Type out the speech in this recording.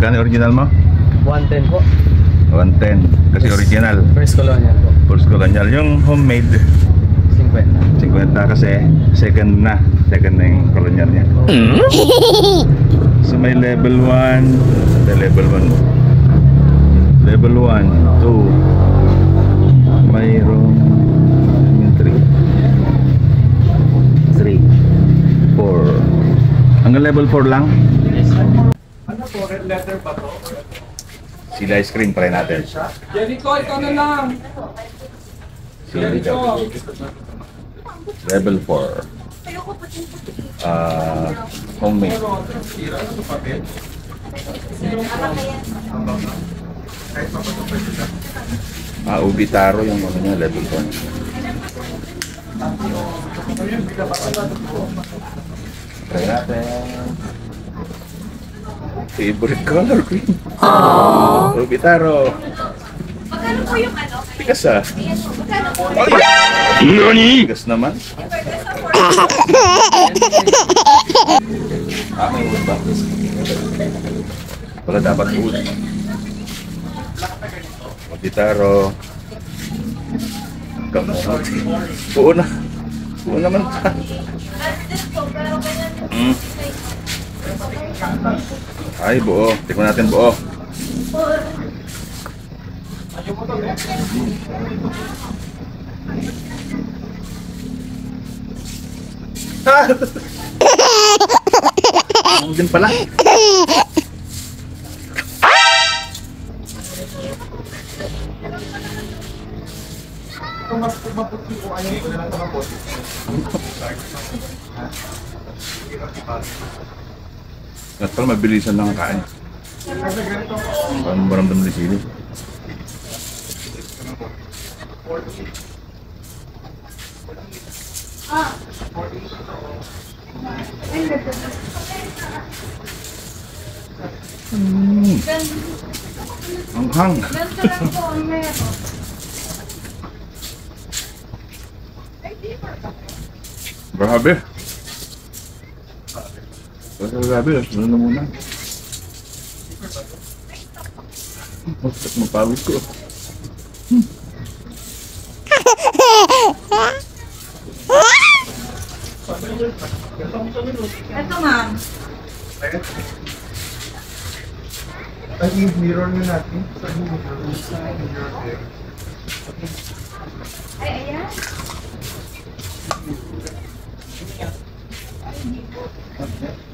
Magkano original mo? 110 po. 110. Kasi original. First colonial po. First colonial. Yung homemade, 50. 50 kasi second na. Second na yung colonial niya. So may level 1. Level 1. Level 1, 2. Mayroong 3. 4. Hanggang level 4 lang. Ano po, red letter ba to? Sila ice cream, try natin. Jericho, ikaw na lang. Jericho. Level 4. Homemade. Ubi taro yung ano niya, level 1. Try natin. Favorite color green. Ubi taro. Magkano po yung ano? Tigas ah. Ayan po, magkano po? Nani? Tigas naman. May wood ba? Wala dapat wood. Ubi taro. Kamot. Buo na. Buo naman pa. Ay, buo. Tingnan natin buo. Din pala. Mas maputi ko ayaw ko na lang maputi. At pala mabilisan lang ang kain. Kasi ganito. Parang maramdam na sili. Ang hang. Ganito lang po ang meron. Grabe. Grabe, ano na muna. Mapawid ko. Ito ma'am. Ay, yung mirror nyo natin. Saan yung mirror? Saan yung mirror there? Ay, ayan. Okay.